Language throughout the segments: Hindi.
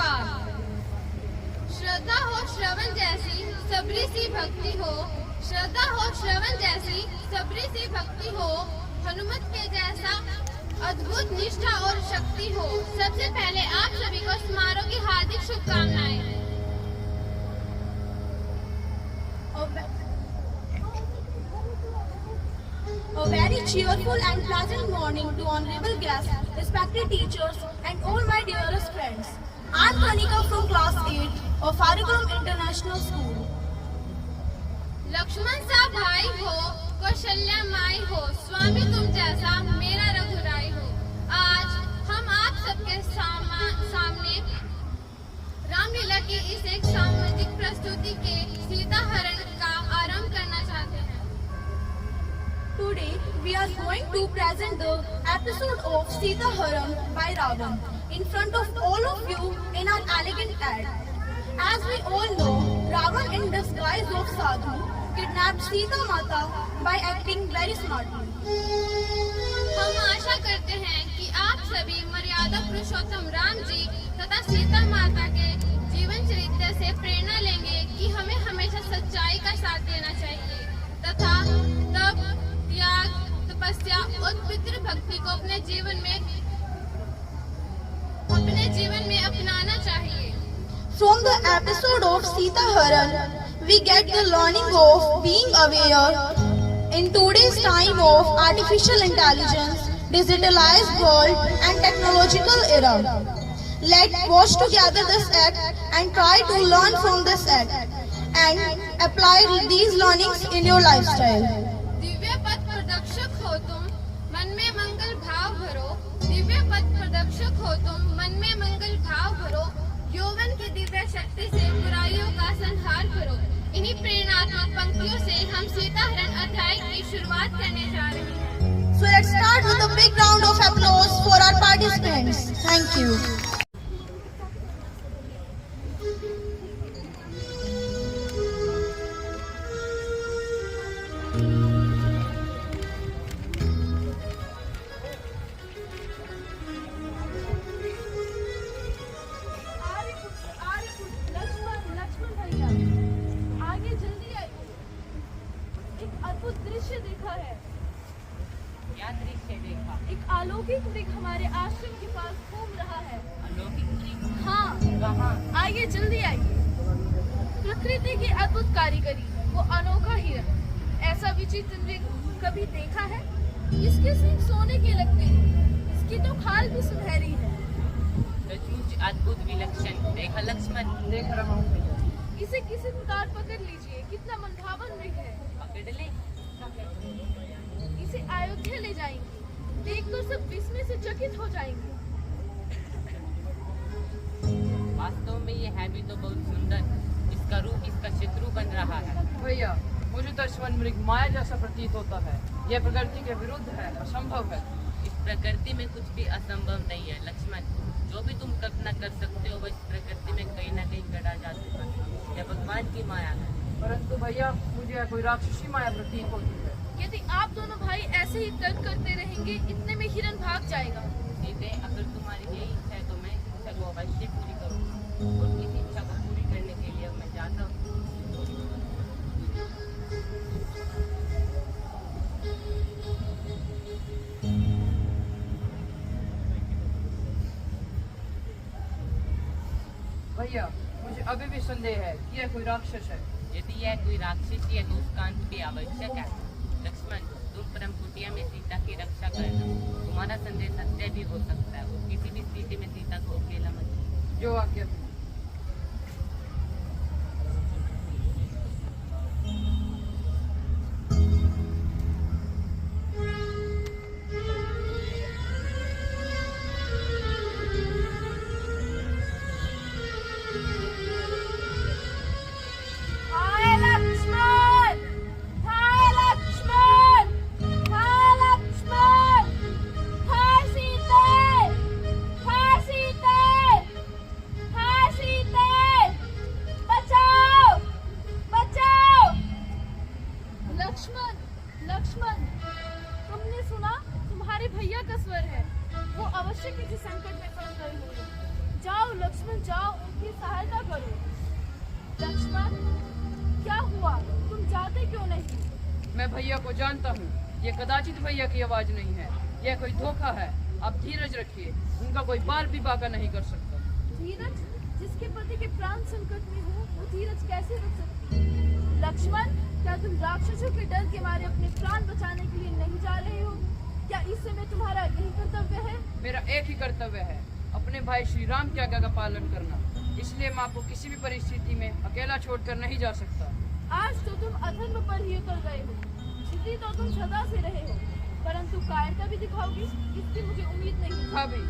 नमस्कार। श्रद्धा हो श्रवण जैसी सबरी सी भक्ति हो, श्रद्धा हो श्रवण जैसी सबरी सी भक्ति हो, हनुमत के जैसा अद्भुत निष्ठा और शक्ति हो। सबसे पहले आप सभी को समारोह की हार्दिक शुभकामनाएं। A very cheerful and pleasant morning to honorable guests, respected teachers, and all my dearest friends. I am Kanika from class 8 of Farikulam International School. Lakshman सा भाई हो, कौशल्या माई हो, स्वामी तुम जैसा मेरा रघुराई हो। आज हम आप सबके सामने रामलीला की इस एक सामाजिक प्रस्तुति के सीता हरण का आरंभ करना चाहते हैं। Today we are going to present the episode of Sita Haran by Ravan in front of all of you in our elegant ad. As we all know, Ravan in disguise of Sadhu kidnapped Sita Mata by acting very smartly. हम आशा करते हैं कि आप सभी मर्यादा पुरुषोत्तम राम जी तथा सीता माता के जीवन चरित्र से प्रेरणा लेंगे कि हमें हमेशा सच्चाई का साथ देना चाहिए तथा तप, त्याग, तपस्या और पितृभक्ति को अपने जीवन में अपनाना चाहिए। From the episode of Sita Haran, we get the learning of being aware in today's time of artificial intelligence, digitalized world and technological era. Let's watch together this act and try to learn from this act and apply these learnings in your lifestyle. Divya पथ प्रदक्षक हो तुम, मन में मंगल भाव भरो। दिव्य पथ प्रदक्षक हो तुम, मन में मंगल भाव भरो। यौवन की दिव्य शक्ति से बुराइयों का संहार करो। इन्हीं प्रेरणात्मक पंक्तियों से हम सीता हरण अध्याय की शुरुआत करने जा रहे हैं। So let's start with a big round of applause for our participants. Thank you. दृश्य देखा है। क्या दृश्य देखा? एक अलौकिक वृक्ष हमारे आश्रम के पास घूम रहा है। अलौकिक वृक्ष? हाँ। कहाँ? आइए जल्दी आइए। प्रकृति की अद्भुत कारीगरी, वो अनोखा हिरन, ऐसा विचित्र वृक्ष कभी देखा है? इसके सिंह सोने के लगते हैं, इसकी तो खाल भी सुनहरी है। सचमुच अद्भुत विलक्षण। देखा लक्ष्मण? देख रहा हूँ। इसे किसी प्रकार पकड़ लीजिए, कितना मनभावन वृक्ष है। पकड़ ले। इसे अयोध्या ले जाएंगे, देखकर सब विस्मय से चकित हो जाएंगे। वास्तव में ये है भी तो बहुत सुंदर। इसका रूप इसका शत्रु बन रहा है। भैया, मुझे तो श्वन मृग माया जैसा प्रतीत होता है। यह प्रकृति के विरुद्ध है, असंभव है। इस प्रकृति में कुछ भी असंभव नहीं है लक्ष्मण। जो भी तुम कल्पना कर सकते हो, वह इस प्रकृति में कहीं न कहीं गढ़ा जा चुका है। यह भगवान की माया है। परंतु भैया, मुझे कोई राक्षसी माया प्रतीत होती है। यदि आप दोनों भाई ऐसे ही तर्क करते रहेंगे, इतने में हिरन भाग जाएगा। सीधे अगर तुम्हारी यही इच्छा है तो मैं इच्छा को अवश्य पूरी करूँगी। और इस इच्छा को पूरी करने के लिए मैं जाता हूँ। भैया, मुझे अभी भी संदेह है कि यह कोई राक्षस है। यदि यह कोई राक्षसी है तो उसका अंत भी आवश्यक है। लक्ष्मण, तुम परम कुटिया में सीता की रक्षा करना। तुम्हारा संदेह सत्य भी हो सकता है और किसी भी स्थिति में सीता को अकेला मत। जो आज्ञा। लक्ष्मण, तुमने सुना? तुम्हारे भैया का स्वर है। वो अवश्य किसी संकट में फंस गए होंगे। जाओ लक्ष्मण जाओ, उनकी सहायता करो। लक्ष्मण क्या हुआ, तुम जाते क्यों नहीं? मैं भैया को जानता हूँ, ये कदाचित भैया की आवाज नहीं है, यह कोई धोखा है। आप धीरज रखिए, उनका कोई बाल भी बाका नहीं कर सकता। धीरज? जिसके पति के प्राण संकट में हो वो धीरज कैसे रख सकती है? लक्ष्मण, क्या तुम राक्षसों के डर के मारे अपने प्राण बचाने के लिए नहीं जा रहे हो? क्या इस समय तुम्हारा यही कर्तव्य है? मेरा एक ही कर्तव्य है, अपने भाई श्री राम की आज्ञा का पालन करना। इसलिए मैं आपको किसी भी परिस्थिति में अकेला छोड़कर नहीं जा सकता। आज तो तुम अधर्म पर ही उतर गए हो, जिद्दी तो तुम सदा से रहे हो, परंतु कायरता भी दिखाओगे, इसकी मुझे उम्मीद नहीं। भाभी,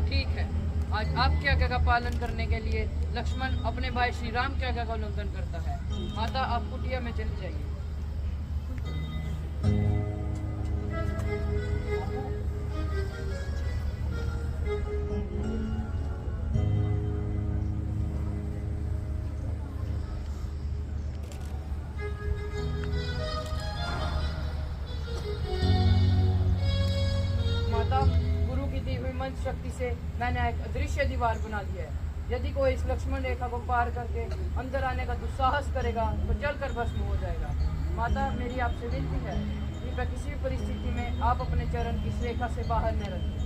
ठीक है, आज आपकी आज्ञा का पालन करने के लिए लक्ष्मण अपने भाई श्री राम की आज्ञा का उल्लंघन करता है। माता, आप कुटिया में चली जाइए। माता, गुरु की दी हुई मंत्र शक्ति से मैंने एक अदृश्य दीवार बना दी है। यदि कोई इस लक्ष्मण रेखा को पार करके अंदर आने का दुस्साहस करेगा तो जलकर भस्म हो जाएगा। माता, मेरी आपसे विनती है, कृपया किसी भी परिस्थिति में आप अपने चरण इस रेखा से बाहर न रखें।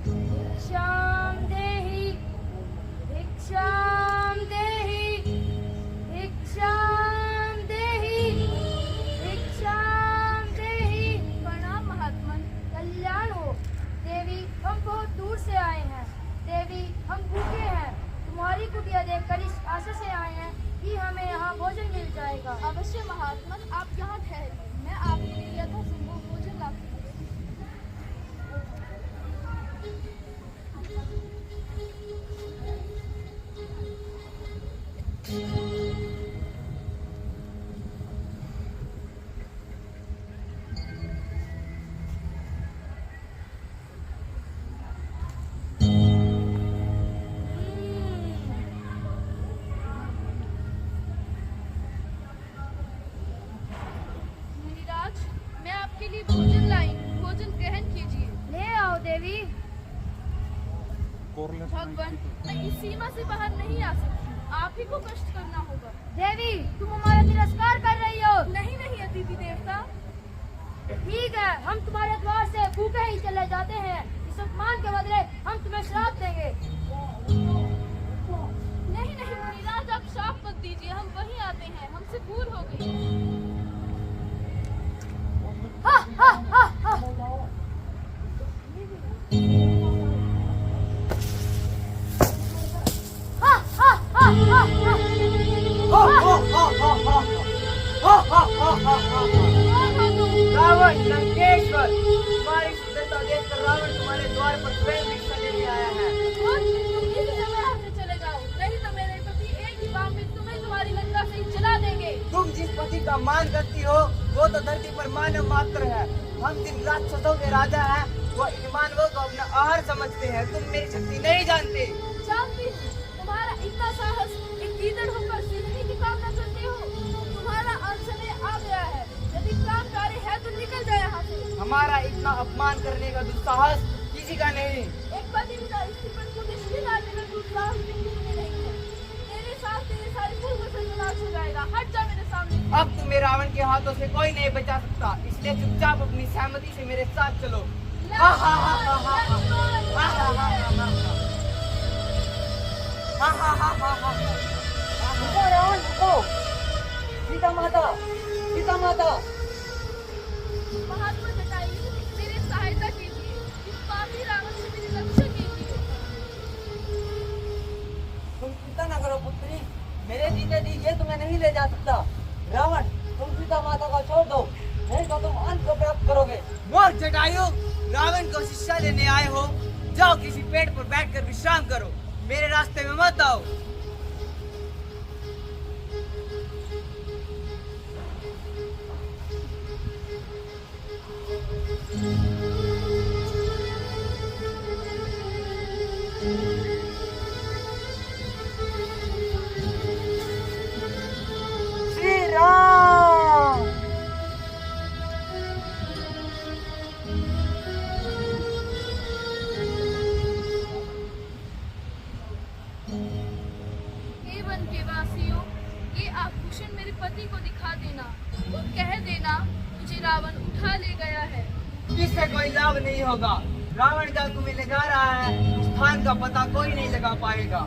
भिक्षां देहि, भिक्षां देहि, भिक्षां देहि, भिक्षां देहि। प्रणाम महात्मन, कल्याण हो। देवी, हम बहुत दूर से आए हैं। देवी, हम भूखे हैं। तुम्हारी कुटिया देखकर इस आशा से आए हैं कि हमें यहाँ भोजन मिल जाएगा। अवश्य महात्मन, आप यहाँ ठहरिए, मैं आपके लिए यथासंभव भोजन लाती हूँ। मुनिराज, मैं आपके लिए भोजन लाई हूँ, भोजन ग्रहण कीजिए। ले आओ देवी। भगवान, मैं इस सीमा से बाहर नहीं आ सकती, आप ही को कष्ट करना होगा। देवी, तुम हमारा तिरस्कार कर रही हो। नहीं नहीं अतिथि देवता, ठीक है, हम तुम्हारे द्वार से भूखे ही चले जाते हैं। इस अपमान के बदले हम तुम्हें श्राप देंगे। नहीं नहीं मुनिराज, आप श्राप मत दीजिए, हम वहीं आते हैं, हमसे भूल हो गई। हा हा हा हा। हा हा हा हा हा। रावण, लंकेश्वर, तुम्हारी शुद्धता देखकर रावण तुम्हारे द्वार पर स्वयं भिक्षा लेने आया है। और तुम इस समय यहाँ से चले जाओ, नहीं तो मेरे पति एक ही बार में तुम्हें तुम्हारी लंका से ही जला देंगे। तुम जिस पति का मान करती हो वो तो धरती पर मानव मात्र है। हम जिन राक्षसों के राजा हैं वो इन मानवों को अपना आहार समझते हैं। तुम मेरी शक्ति नहीं जानते। जानती हूँ, तुम्हारा इतना साहस, एक गीदड़ होकर सीधने की कामना करते हो। तुम्हारा अंत समय आ गया है, यदि प्राण प्यारे है तो निकल जाए यहाँ से। हमारा इतना अपमान करने का दुस्साहस किसी का नहीं। एक पति पिता स्त्री पर को निष्ठित आने का दुस्साहस भी किसी में नहीं है। तेरे साथ तेरे सारे कुल वचन विनाश हो जाएगा, हट जा मेरे सामने। अब तुम्हें रावण के हाथों से कोई नहीं बचा सकता, इसलिए चुपचाप अपनी सहमति से मेरे साथ चलो। हा हा हा हा हा हा हा हा हा हा। रुको रावण, रुको। सीता माता, सीता माता। महात्मा जटायु, मेरी सहायता कीजिए, इस पापी रावण से मेरी रक्षा कीजिए। तुम चिंता न करो पुत्री, मेरे जीते जी ये तुम्हें नहीं ले जा सकता। रावण, तुम सीता माता को छोड़ दो, नहीं तो तुम अंत को प्राप्त करोगे। मूर्ख जटायु, रावण को शिक्षा देने आए हो, जाओ किसी पेड़ पर बैठकर विश्राम करो, मेरे रास्ते में मत आओ। श्री राम। ये आभूषण मेरे पति को दिखा देना और कह देना मुझे रावण उठा ले गया है। इससे कोई लाभ नहीं होगा। रावण जहाँ तुम्हें ले जा रहा है, उस स्थान का पता कोई नहीं लगा पाएगा।